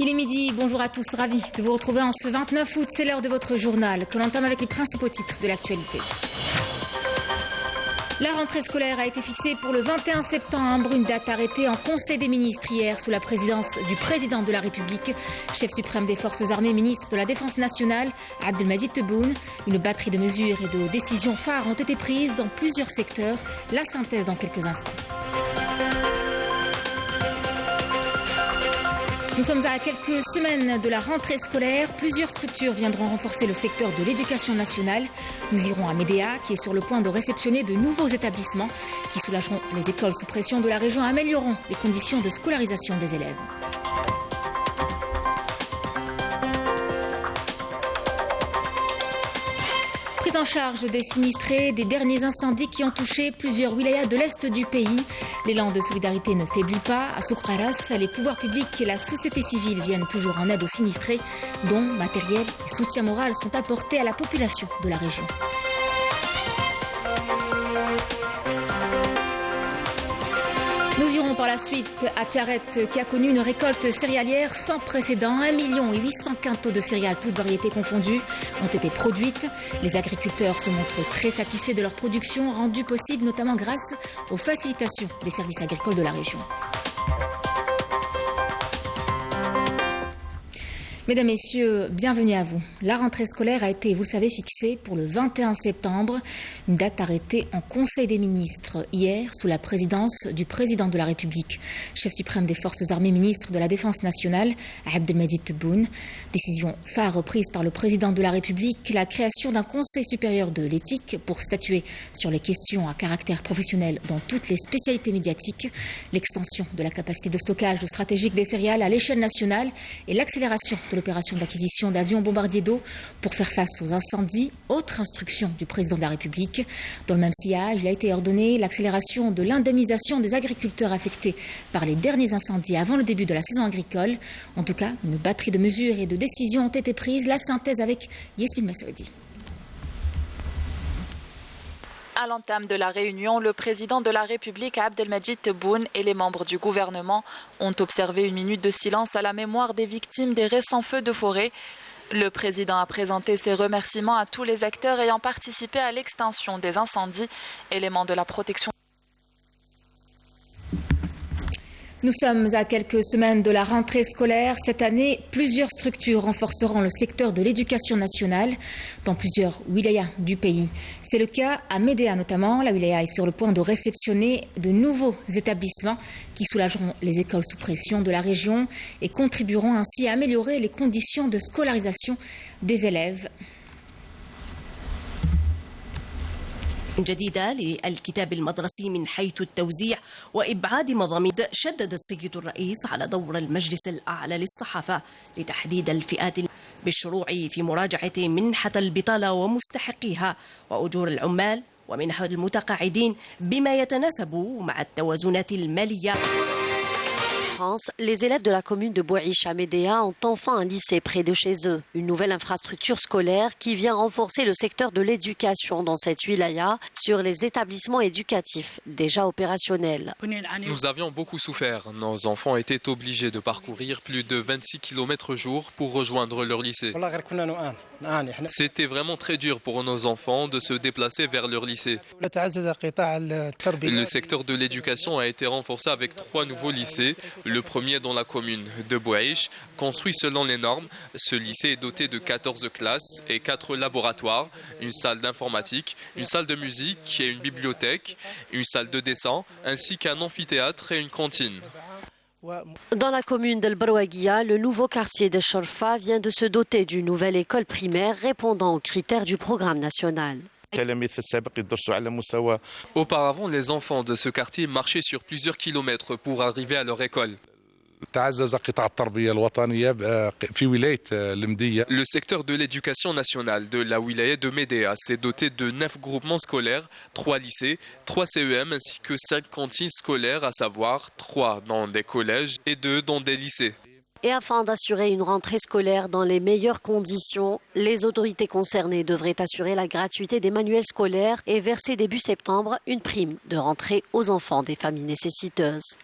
Il est midi, bonjour à tous, ravi de vous retrouver en ce 29 août. C'est l'heure de votre journal que l'on entame avec les principaux titres de l'actualité. La rentrée scolaire a été fixée pour le 21 septembre, une date arrêtée en Conseil des ministres hier sous la présidence du président de la République, chef suprême des forces armées, ministre de la Défense nationale, Abdelmadjid Tebboune. Une batterie de mesures et de décisions phares ont été prises dans plusieurs secteurs. La synthèse dans quelques instants. Nous sommes à quelques semaines de la rentrée scolaire. Plusieurs structures viendront renforcer le secteur de l'éducation nationale. Nous irons à Médéa, qui est sur le point de réceptionner de nouveaux établissements qui soulageront les écoles sous pression de la région et amélioreront les conditions de scolarisation des élèves. Prise en charge des sinistrés des derniers incendies qui ont touché plusieurs wilayas de l'Est du pays. L'élan de solidarité ne faiblit pas. À Soukharas, les pouvoirs publics et la société civile viennent toujours en aide aux sinistrés, dont matériel et soutien moral sont apportés à la population de la région. Nous irons par la suite à Tiaret, qui a connu une récolte céréalière sans précédent. 1 800 000 quintaux de céréales, toutes variétés confondues, ont été produites. Les agriculteurs se montrent très satisfaits de leur production, rendue possible notamment grâce aux facilitations des services agricoles de la région. Mesdames, Messieurs, bienvenue à vous. La rentrée scolaire a été, vous le savez, fixée pour le 21 septembre, une date arrêtée en Conseil des ministres hier sous la présidence du président de la République, chef suprême des forces armées, ministre de la Défense nationale, Abdelmadjid Tebboune. Décision phare prise par le président de la République, la création d'un Conseil supérieur de l'éthique pour statuer sur les questions à caractère professionnel dans toutes les spécialités médiatiques, l'extension de la capacité de stockage stratégique des céréales à l'échelle nationale et l'accélération de l'opération d'acquisition d'avions bombardiers d'eau pour faire face aux incendies. Autre instruction du président de la République. Dans le même sillage, il a été ordonné l'accélération de l'indemnisation des agriculteurs affectés par les derniers incendies avant le début de la saison agricole. En tout cas, une batterie de mesures et de décisions ont été prises. La synthèse avec Yasmine Massoudi. À l'entame de la réunion, le président de la République, Abdelmadjid Tebboune, et les membres du gouvernement ont observé une minute de silence à la mémoire des victimes des récents feux de forêt. Le président a présenté ses remerciements à tous les acteurs ayant participé à l'extinction des incendies, éléments de la protection. Nous sommes à quelques semaines de la rentrée scolaire. Cette année, plusieurs structures renforceront le secteur de l'éducation nationale dans plusieurs wilayas du pays. C'est le cas à Médéa notamment. La wilaya est sur le point de réceptionner de nouveaux établissements qui soulageront les écoles sous pression de la région et contribueront ainsi à améliorer les conditions de scolarisation des élèves. جديدة للكتاب المدرسي من حيث التوزيع وإبعاد مضامين. شدد السيد الرئيس على دور المجلس الأعلى للصحافة لتحديد الفئات بالشروع في مراجعة منحة البطالة ومستحقيها وأجور العمال ومنح المتقاعدين بما يتناسب مع التوازنات المالية. Les élèves de la commune de Bouaïch à Médéa ont enfin un lycée près de chez eux. Une nouvelle infrastructure scolaire qui vient renforcer le secteur de l'éducation dans cette wilaya sur les établissements éducatifs déjà opérationnels. Nous avions beaucoup souffert. Nos enfants étaient obligés de parcourir plus de 26 km jour pour rejoindre leur lycée. C'était vraiment très dur pour nos enfants de se déplacer vers leur lycée. Le secteur de l'éducation a été renforcé avec 3 nouveaux lycées. Le premier dans la commune de Bouaïch, construit selon les normes. Ce lycée est doté de 14 classes et 4 laboratoires, une salle d'informatique, une salle de musique et une bibliothèque, une salle de dessin, ainsi qu'un amphithéâtre et une cantine. Dans la commune d'El Barouaguia, le nouveau quartier de Chorfa vient de se doter d'une nouvelle école primaire répondant aux critères du programme national. Auparavant, les enfants de ce quartier marchaient sur plusieurs kilomètres pour arriver à leur école. Le secteur de l'éducation nationale de la wilaya de Médéa s'est doté de 9 groupements scolaires, 3 lycées, 3 CEM ainsi que 5 cantines scolaires, à savoir 3 dans des collèges et 2 dans des lycées. Et afin d'assurer une rentrée scolaire dans les meilleures conditions, les autorités concernées devraient assurer la gratuité des manuels scolaires et verser début septembre une prime de rentrée aux enfants des familles nécessiteuses.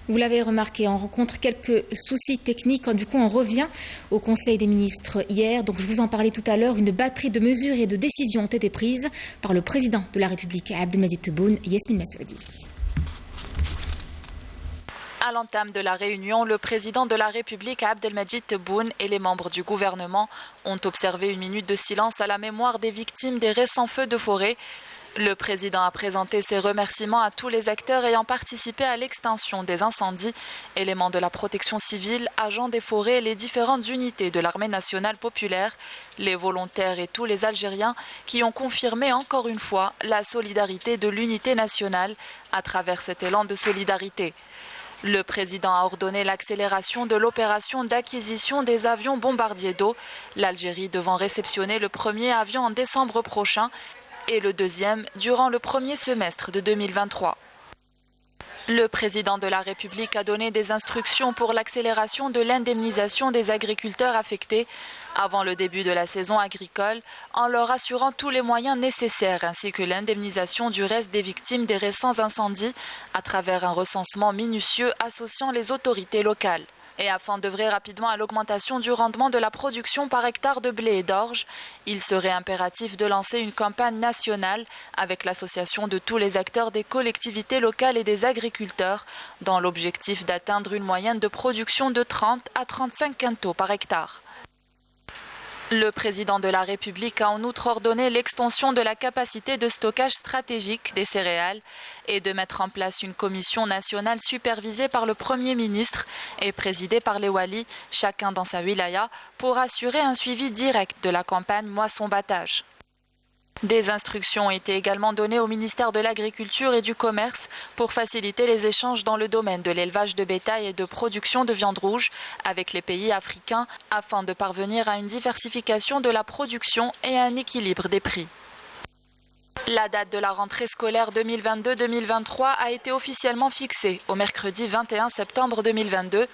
Vous l'avez remarqué, on rencontre quelques soucis techniques. Du coup, on revient au Conseil des ministres hier. Donc, je vous en parlais tout à l'heure. Une batterie de mesures et de décisions ont été prises par le président de la République, Abdelmadjid Tebboune, Yasmine Massoudi. À l'entame de la réunion, le président de la République, Abdelmadjid Tebboune, et les membres du gouvernement ont observé une minute de silence à la mémoire des victimes des récents feux de forêt. Le président a présenté ses remerciements à tous les acteurs ayant participé à l'extinction des incendies, éléments de la protection civile, agents des forêts, les différentes unités de l'armée nationale populaire, les volontaires et tous les Algériens qui ont confirmé encore une fois la solidarité de l'unité nationale à travers cet élan de solidarité. Le président a ordonné l'accélération de l'opération d'acquisition des avions bombardiers d'eau, l'Algérie devant réceptionner le premier avion en décembre prochain et le deuxième durant le premier semestre de 2023. Le président de la République a donné des instructions pour l'accélération de l'indemnisation des agriculteurs affectés avant le début de la saison agricole, en leur assurant tous les moyens nécessaires ainsi que l'indemnisation du reste des victimes des récents incendies à travers un recensement minutieux associant les autorités locales. Et afin d'œuvrer rapidement à l'augmentation du rendement de la production par hectare de blé et d'orge, il serait impératif de lancer une campagne nationale avec l'association de tous les acteurs des collectivités locales et des agriculteurs dans l'objectif d'atteindre une moyenne de production de 30 à 35 quintaux par hectare. Le président de la République a en outre ordonné l'extension de la capacité de stockage stratégique des céréales et de mettre en place une commission nationale supervisée par le Premier ministre et présidée par les walis, chacun dans sa wilaya, pour assurer un suivi direct de la campagne moisson-battage. Des instructions ont été également données au ministère de l'Agriculture et du Commerce pour faciliter les échanges dans le domaine de l'élevage de bétail et de production de viande rouge avec les pays africains afin de parvenir à une diversification de la production et à un équilibre des prix. La date de la rentrée scolaire 2022-2023 a été officiellement fixée au mercredi 21 septembre 2022.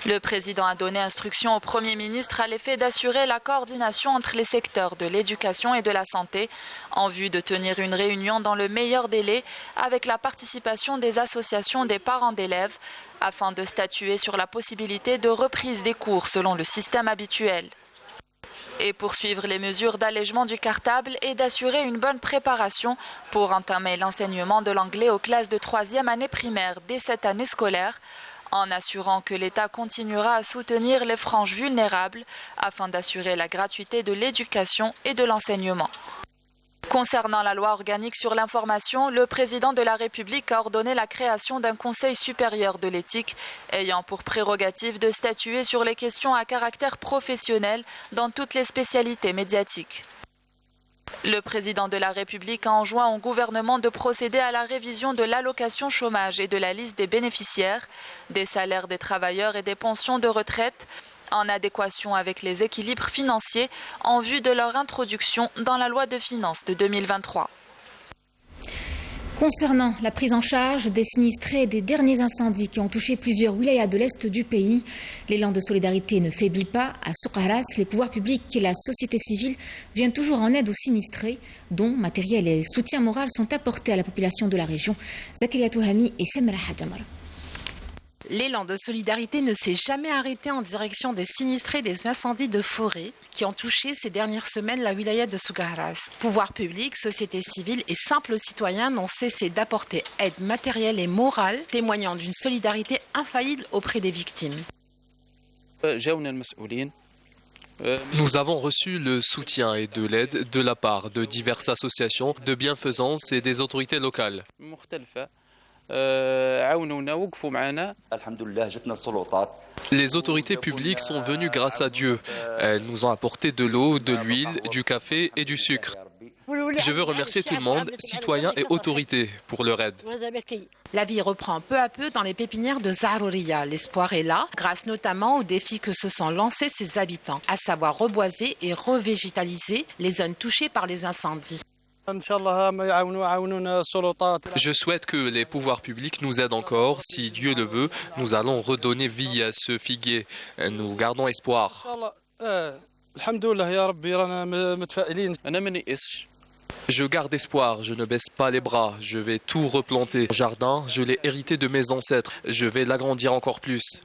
Le président a donné instruction au Premier ministre à l'effet d'assurer la coordination entre les secteurs de l'éducation et de la santé en vue de tenir une réunion dans le meilleur délai avec la participation des associations des parents d'élèves afin de statuer sur la possibilité de reprise des cours selon le système habituel. Et poursuivre les mesures d'allègement du cartable et d'assurer une bonne préparation pour entamer l'enseignement de l'anglais aux classes de 3e année primaire dès cette année scolaire, en assurant que l'État continuera à soutenir les franges vulnérables afin d'assurer la gratuité de l'éducation et de l'enseignement. Concernant la loi organique sur l'information, le président de la République a ordonné la création d'un Conseil supérieur de l'éthique ayant pour prérogative de statuer sur les questions à caractère professionnel dans toutes les spécialités médiatiques. Le président de la République a enjoint au gouvernement de procéder à la révision de l'allocation chômage et de la liste des bénéficiaires, des salaires des travailleurs et des pensions de retraite, en adéquation avec les équilibres financiers en vue de leur introduction dans la loi de finances de 2023. Concernant la prise en charge des sinistrés des derniers incendies qui ont touché plusieurs wilayas de l'Est du pays, l'élan de solidarité ne faiblit pas. À Soukharas, les pouvoirs publics et la société civile viennent toujours en aide aux sinistrés, dont matériel et soutien moral sont apportés à la population de la région. Zakaria Touhami et Semra Hadjamar. L'élan de solidarité ne s'est jamais arrêté en direction des sinistrés des incendies de forêt qui ont touché ces dernières semaines la wilaya de Soukharas. Pouvoirs publics, société civile et simples citoyens n'ont cessé d'apporter aide matérielle et morale, témoignant d'une solidarité infaillible auprès des victimes. Nous avons reçu le soutien et de l'aide de la part de diverses associations de bienfaisance et des autorités locales. Les autorités publiques sont venues grâce à Dieu. Elles nous ont apporté de l'eau, de l'huile, du café et du sucre. Je veux remercier tout le monde, citoyens et autorités, pour leur aide. La vie reprend peu à peu dans les pépinières de Zarouria. L'espoir est là, grâce notamment aux défis que se sont lancés ses habitants, à savoir reboiser et revégétaliser les zones touchées par les incendies. Je souhaite que les pouvoirs publics nous aident encore. Si Dieu le veut, nous allons redonner vie à ce figuier. Nous gardons espoir. Je garde espoir, je ne baisse pas les bras, je vais tout replanter. Mon jardin, je l'ai hérité de mes ancêtres, je vais l'agrandir encore plus.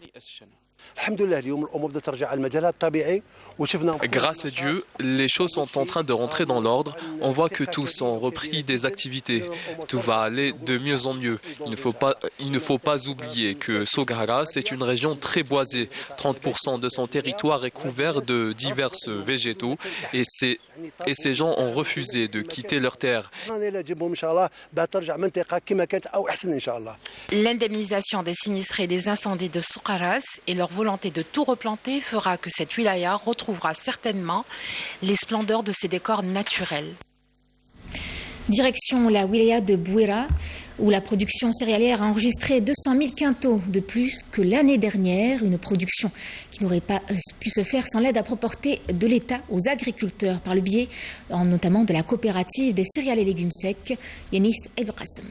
Grâce à Dieu, les choses sont en train de rentrer dans l'ordre. On voit que tous ont repris des activités. Tout va aller de mieux en mieux. Il ne faut pas oublier que Sogaras est une région très boisée. 30% de son territoire est couvert de divers végétaux et ces gens ont refusé de quitter leur terre. L'indemnisation des sinistrés des incendies de Sogaras et leur volonté de tout replanter fera que cette wilaya retrouvera certainement les splendeurs de ses décors naturels. Direction la wilaya de Bouira, où la production céréalière a enregistré 200 000 quintaux de plus que l'année dernière, une production qui n'aurait pas pu se faire sans l'aide à proportée de l'État aux agriculteurs, par le biais notamment de la coopérative des céréales et légumes secs, Yanis El Qassem.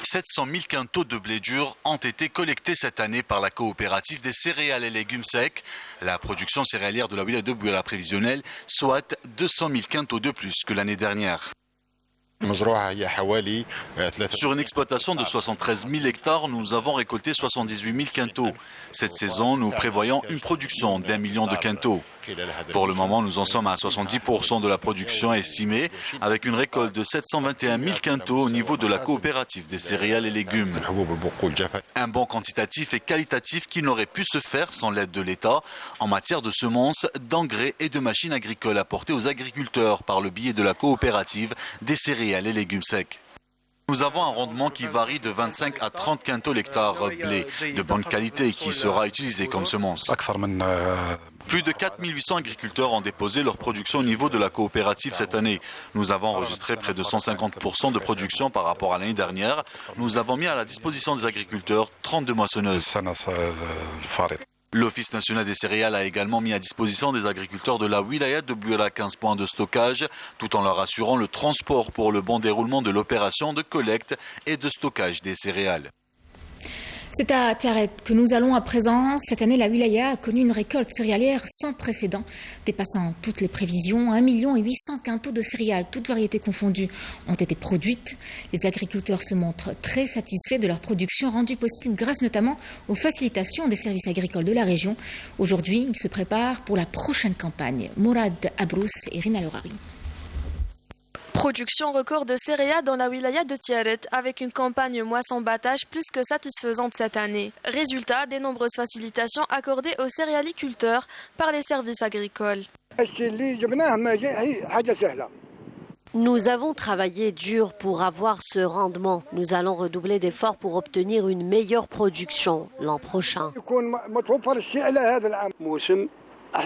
700 000 quintaux de blé dur ont été collectés cette année par la coopérative des céréales et légumes secs. La production céréalière de la wilaya de Bouira prévisionnelle soit 200 000 quintaux de plus que l'année dernière. Sur une exploitation de 73 000 hectares, nous avons récolté 78 000 quintaux. Cette saison, nous prévoyons une production d'1 million de quintaux. Pour le moment, nous en sommes à 70% de la production estimée, avec une récolte de 721 000 quintaux au niveau de la coopérative des céréales et légumes. Un bond quantitatif et qualitatif qui n'aurait pu se faire sans l'aide de l'État en matière de semences, d'engrais et de machines agricoles apportées aux agriculteurs par le biais de la coopérative des céréales et légumes secs. Nous avons un rendement qui varie de 25 à 30 quintaux l'hectare blé, de bonne qualité qui sera utilisé comme semence. Plus de 4 800 agriculteurs ont déposé leur production au niveau de la coopérative cette année. Nous avons enregistré près de 150% de production par rapport à l'année dernière. Nous avons mis à la disposition des agriculteurs 32 moissonneuses. L'Office national des céréales a également mis à disposition des agriculteurs de la wilaya de Bouira 15 points de stockage, tout en leur assurant le transport pour le bon déroulement de l'opération de collecte et de stockage des céréales. C'est à Tiaret que nous allons à présent. Cette année, la wilaya a connu une récolte céréalière sans précédent, dépassant toutes les prévisions. 1 800 000 quintaux de céréales, toutes variétés confondues, ont été produites. Les agriculteurs se montrent très satisfaits de leur production, rendue possible grâce notamment aux facilitations des services agricoles de la région. Aujourd'hui, ils se préparent pour la prochaine campagne. Mourad Abrous et Rina Lorari. Production record de céréales dans la wilaya de Tiaret avec une campagne moisson-battage plus que satisfaisante cette année. Résultat des nombreuses facilitations accordées aux céréaliculteurs par les services agricoles. Nous avons travaillé dur pour avoir ce rendement. Nous allons redoubler d'efforts pour obtenir une meilleure production l'an prochain.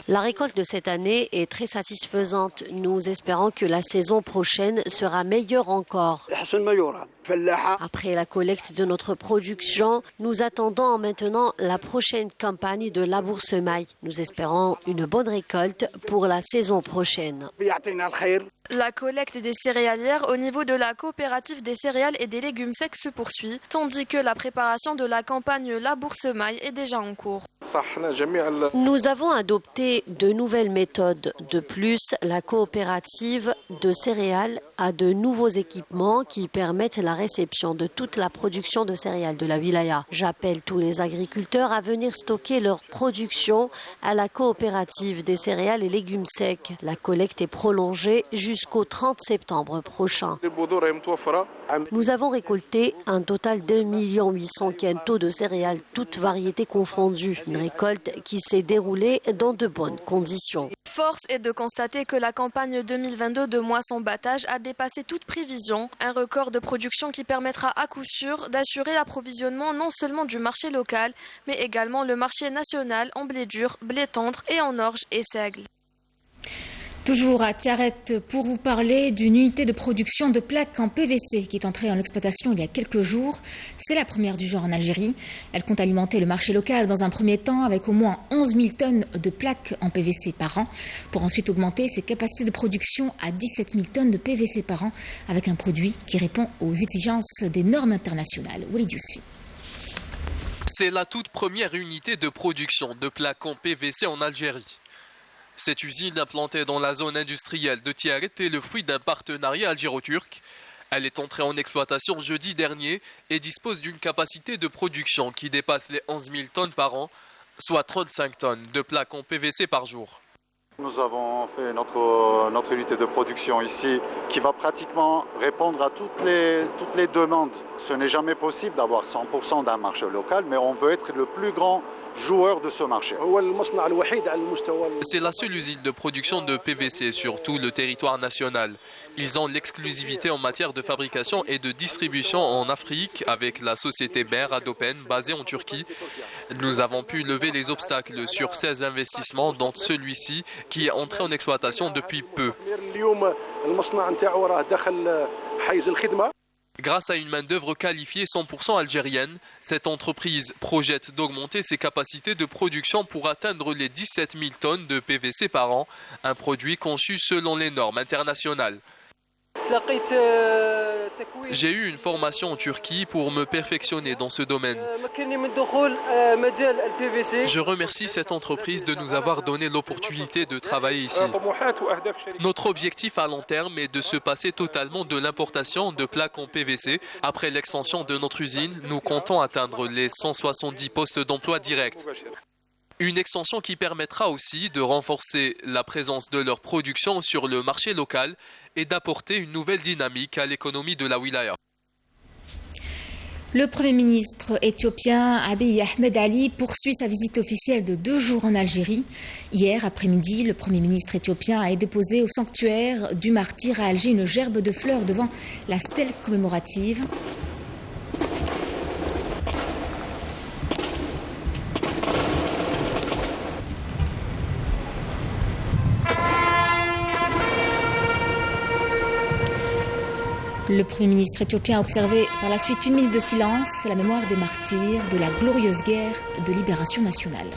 La récolte de cette année est très satisfaisante. Nous espérons que la saison prochaine sera meilleure encore. Après la collecte de notre production, nous attendons maintenant la prochaine campagne de labour semaille. Nous espérons une bonne récolte pour la saison prochaine. La collecte des céréalières au niveau de la coopérative des céréales et des légumes secs se poursuit, tandis que la préparation de la campagne labour semaille est déjà en cours. Nous avons adopté de nouvelles méthodes. De plus, la coopérative de céréales a de nouveaux équipements qui permettent la réception de toute la production de céréales de la wilaya. J'appelle tous les agriculteurs à venir stocker leur production à la coopérative des céréales et légumes secs. La collecte est prolongée jusqu'au 30 septembre prochain. Nous avons récolté un total de 1 800 000 quintaux de céréales, toutes variétés confondues. Une récolte qui s'est déroulée dans de bonnes conditions. Force est de constater que la campagne 2022 de moisson-battage a dépassé toute prévision, un record de production qui permettra à coup sûr d'assurer l'approvisionnement non seulement du marché local, mais également le marché national en blé dur, blé tendre et en orge et seigle. Toujours à Tiaret pour vous parler d'une unité de production de plaques en PVC qui est entrée en exploitation il y a quelques jours. C'est la première du genre en Algérie. Elle compte alimenter le marché local dans un premier temps avec au moins 11 000 tonnes de plaques en PVC par an pour ensuite augmenter ses capacités de production à 17 000 tonnes de PVC par an avec un produit qui répond aux exigences des normes internationales. Walid Yousfi. C'est la toute première unité de production de plaques en PVC en Algérie. Cette usine implantée dans la zone industrielle de Tiaret est le fruit d'un partenariat algéro-turc. Elle est entrée en exploitation jeudi dernier et dispose d'une capacité de production qui dépasse les 11 000 tonnes par an, soit 35 tonnes de plaques en PVC par jour. Nous avons fait notre unité de production ici qui va pratiquement répondre à toutes les demandes. Ce n'est jamais possible d'avoir 100% d'un marché local, mais on veut être le plus grand joueur de ce marché. C'est la seule usine de production de PVC sur tout le territoire national. Ils ont l'exclusivité en matière de fabrication et de distribution en Afrique avec la société mère Adopen basée en Turquie. Nous avons pu lever les obstacles sur 16 investissements, dont celui-ci qui est entré en exploitation depuis peu. Grâce à une main-d'œuvre qualifiée 100% algérienne, cette entreprise projette d'augmenter ses capacités de production pour atteindre les 17 000 tonnes de PVC par an, un produit conçu selon les normes internationales. J'ai eu une formation en Turquie pour me perfectionner dans ce domaine. Je remercie cette entreprise de nous avoir donné l'opportunité de travailler ici. Notre objectif à long terme est de se passer totalement de l'importation de plaques en PVC. Après l'extension de notre usine, nous comptons atteindre les 170 postes d'emploi directs. Une extension qui permettra aussi de renforcer la présence de leur production sur le marché local et d'apporter une nouvelle dynamique à l'économie de la wilaya. Le Premier ministre éthiopien Abiy Ahmed Ali poursuit sa visite officielle de 2 jours en Algérie. Hier après-midi, le Premier ministre éthiopien a déposé au sanctuaire du martyr à Alger une gerbe de fleurs devant la stèle commémorative. Le Premier ministre éthiopien a observé par la suite 1 minute de silence à la mémoire des martyrs de la glorieuse guerre de libération nationale.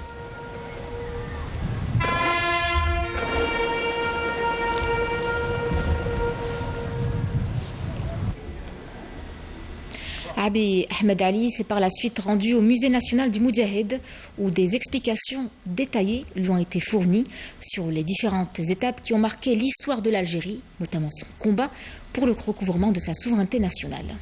Abiy Ahmed Ali s'est par la suite rendu au Musée national du Moudjahid où des explications détaillées lui ont été fournies sur les différentes étapes qui ont marqué l'histoire de l'Algérie, notamment son combat pour le recouvrement de sa souveraineté nationale.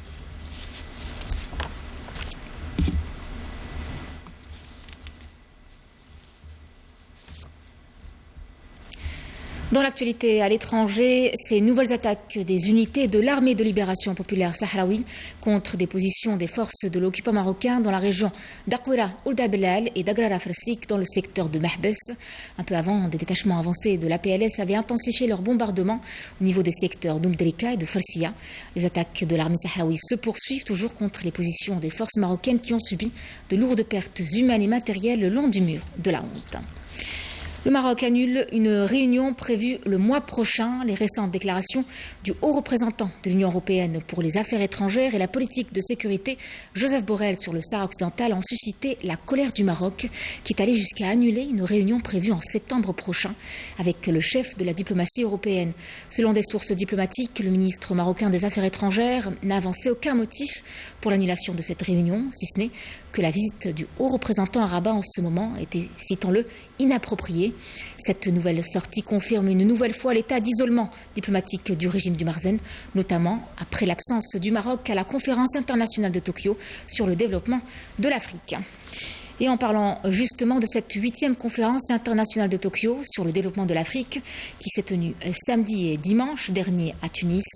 Dans l'actualité à l'étranger, ces nouvelles attaques des unités de l'armée de libération populaire sahraoui contre des positions des forces de l'occupant marocain dans la région d'Aqwira, Ould-Abelal et d'Agrara Frsik dans le secteur de Mahbes. Un peu avant, des détachements avancés de l'APLS avaient intensifié leurs bombardements au niveau des secteurs d'Oumdelika et de Farsia. Les attaques de l'armée sahraoui se poursuivent toujours contre les positions des forces marocaines qui ont subi de lourdes pertes humaines et matérielles le long du mur de la honte. Le Maroc annule une réunion prévue le mois prochain. Les récentes déclarations du haut représentant de l'Union européenne pour les affaires étrangères et la politique de sécurité, Joseph Borrell, sur le Sahara occidental ont suscité la colère du Maroc, qui est allé jusqu'à annuler une réunion prévue en septembre prochain avec le chef de la diplomatie européenne. Selon des sources diplomatiques, le ministre marocain des Affaires étrangères n'a avancé aucun motif pour l'annulation de cette réunion, si ce n'est que la visite du haut représentant à Rabat en ce moment était, citons-le, inappropriée. Cette nouvelle sortie confirme une nouvelle fois l'état d'isolement diplomatique du régime du Marzen, notamment après l'absence du Maroc à la conférence internationale de Tokyo sur le développement de l'Afrique. Et en parlant justement de cette 8e conférence internationale de Tokyo sur le développement de l'Afrique qui s'est tenue samedi et dimanche dernier à Tunis,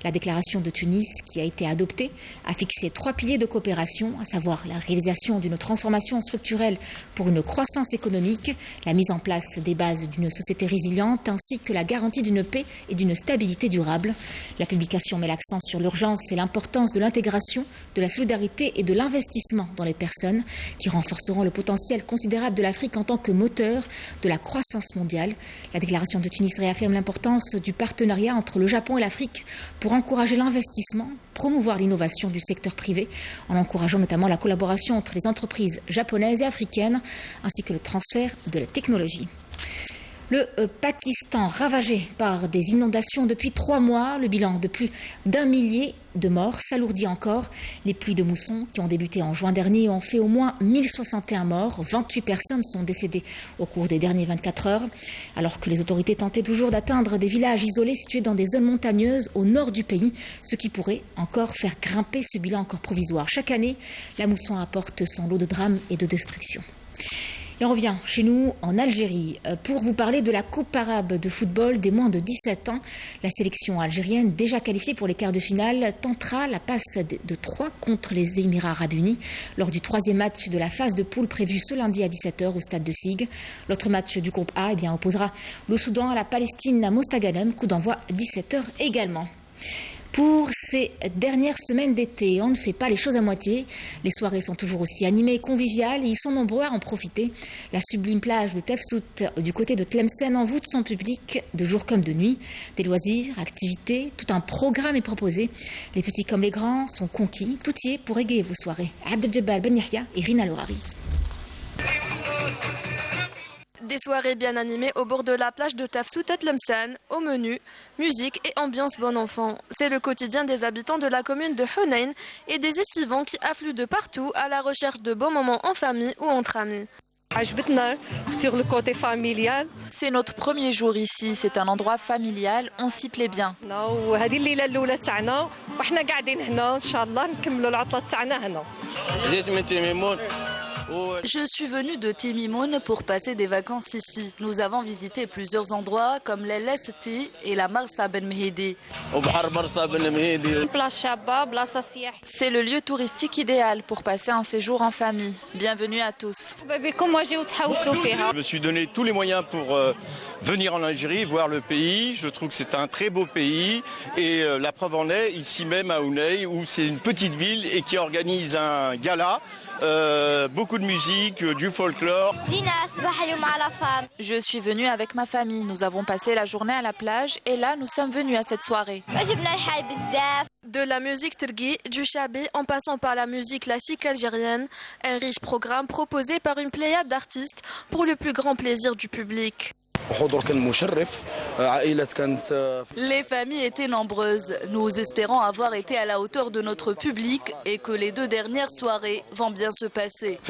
la déclaration de Tunis qui a été adoptée a fixé 3 piliers de coopération, à savoir la réalisation d'une transformation structurelle pour une croissance économique, la mise en place des bases d'une société résiliente ainsi que la garantie d'une paix et d'une stabilité durable. La publication met l'accent sur l'urgence et l'importance de l'intégration, de la solidarité et de l'investissement dans les personnes qui renforceront le potentiel considérable de l'Afrique en tant que moteur de la croissance mondiale. La déclaration de Tunis réaffirme l'importance du partenariat entre le Japon et l'Afrique pour encourager l'investissement, promouvoir l'innovation du secteur privé, en encourageant notamment la collaboration entre les entreprises japonaises et africaines, ainsi que le transfert de la technologie. Le Pakistan ravagé par des inondations depuis 3 mois. Le bilan de plus d'1 millier de morts s'alourdit encore. Les pluies de mousson qui ont débuté en juin dernier ont fait au moins 1061 morts. 28 personnes sont décédées au cours des dernières 24 heures. Alors que les autorités tentaient toujours d'atteindre des villages isolés situés dans des zones montagneuses au nord du pays, ce qui pourrait encore faire grimper ce bilan encore provisoire. Chaque année, la mousson apporte son lot de drames et de destruction. Et on revient chez nous en Algérie pour vous parler de la Coupe arabe de football des moins de 17 ans. La sélection algérienne, déjà qualifiée pour les quarts de finale, tentera la passe de 3 contre les Émirats arabes unis lors du 3e match de la phase de poule prévu ce lundi à 17h au stade de Sig. L'autre match du groupe A opposera le Soudan à la Palestine à Mostaganem, coup d'envoi 17h également. Pour ces dernières semaines d'été, on ne fait pas les choses à moitié. Les soirées sont toujours aussi animées et conviviales et ils sont nombreux à en profiter. La sublime plage de Tefsout du côté de Tlemcen envoûte son public de jour comme de nuit. Des loisirs, activités, tout un programme est proposé. Les petits comme les grands sont conquis. Tout y est pour égayer vos soirées. Abdeljebal Ben Yahya et Rina Lorari. Des soirées bien animées au bord de la plage de Tafsout à Tlemcen, au menu, musique et ambiance bon enfant. C'est le quotidien des habitants de la commune de Hunayn et des estivants qui affluent de partout à la recherche de beaux moments en famille ou entre amis. Sur le côté familial. C'est notre premier jour ici, c'est un endroit familial, on s'y plaît bien. Je suis venue de Timimoun pour passer des vacances ici. Nous avons visité plusieurs endroits comme l'Elesti et la Marsa Ben Mehdi. C'est le lieu touristique idéal pour passer un séjour en famille. Bienvenue à tous. Je me suis donné tous les moyens pour venir en Algérie, voir le pays. Je trouve que c'est un très beau pays et la preuve en est ici même à Hunayn où c'est une petite ville et qui organise un gala. Beaucoup de musique, du folklore. Je suis venue avec ma famille. Nous avons passé la journée à la plage et là nous sommes venus à cette soirée. De la musique tirgui, du chabé en passant par la musique classique algérienne, un riche programme proposé par une pléiade d'artistes pour le plus grand plaisir du public. Les familles étaient nombreuses. Nous espérons avoir été à la hauteur de notre public et que les 2 dernières soirées vont bien se passer.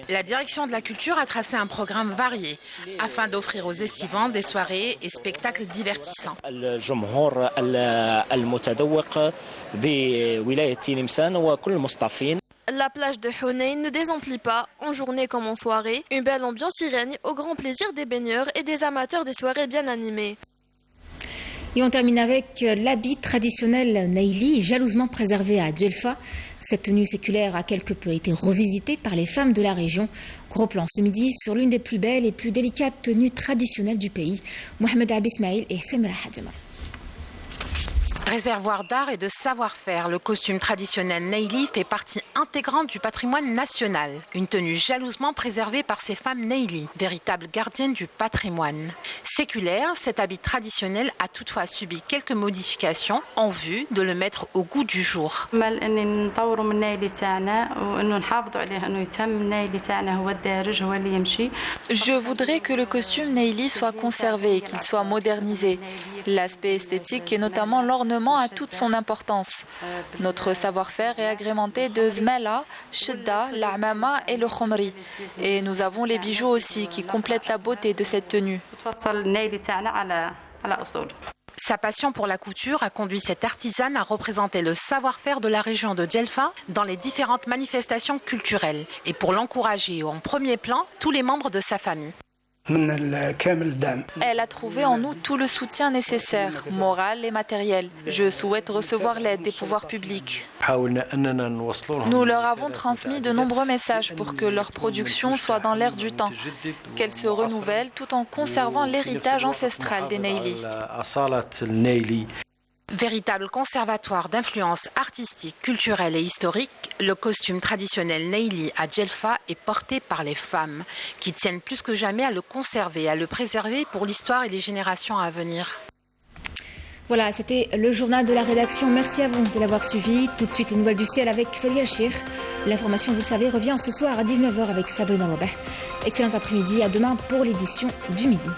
La direction de la culture a tracé un programme varié afin d'offrir aux estivants des soirées et spectacles divertissants. La plage de Hunayn ne désemplit pas, en journée comme en soirée. Une belle ambiance y règne au grand plaisir des baigneurs et des amateurs des soirées bien animées. Et on termine avec l'habit traditionnel Naili, jalousement préservé à Djelfa. Cette tenue séculaire a quelque peu été revisitée par les femmes de la région. Gros plan ce midi sur l'une des plus belles et plus délicates tenues traditionnelles du pays. Mohamed Abi Ismail et Semra Hadjama. Réservoir d'art et de savoir-faire, le costume traditionnel Naili fait partie intégrante du patrimoine national. Une tenue jalousement préservée par ces femmes Naili, véritables gardiennes du patrimoine. Séculaire, cet habit traditionnel a toutefois subi quelques modifications en vue de le mettre au goût du jour. Je voudrais que le costume Naili soit conservé et qu'il soit modernisé. L'aspect esthétique et notamment l'ornement a toute son importance. Notre savoir-faire est agrémenté de zmela, shidda, l'amama et le khomri. Et nous avons les bijoux aussi qui complètent la beauté de cette tenue. Sa passion pour la couture a conduit cette artisane à représenter le savoir-faire de la région de Djelfa dans les différentes manifestations culturelles et pour l'encourager en premier plan tous les membres de sa famille. Elle a trouvé en nous tout le soutien nécessaire, moral et matériel. Je souhaite recevoir l'aide des pouvoirs publics. Nous leur avons transmis de nombreux messages pour que leur production soit dans l'air du temps, qu'elle se renouvelle tout en conservant l'héritage ancestral des Naili. Véritable conservatoire d'influences artistiques, culturelles et historiques, le costume traditionnel Naili à Djelfa est porté par les femmes, qui tiennent plus que jamais à le conserver, à le préserver pour l'histoire et les générations à venir. Voilà, c'était le journal de la rédaction. Merci à vous de l'avoir suivi. Tout de suite, les nouvelles du ciel avec Feli Achir. L'information, vous le savez, revient ce soir à 19h avec Sabrina Lobet. Excellent après-midi. À demain pour l'édition du midi.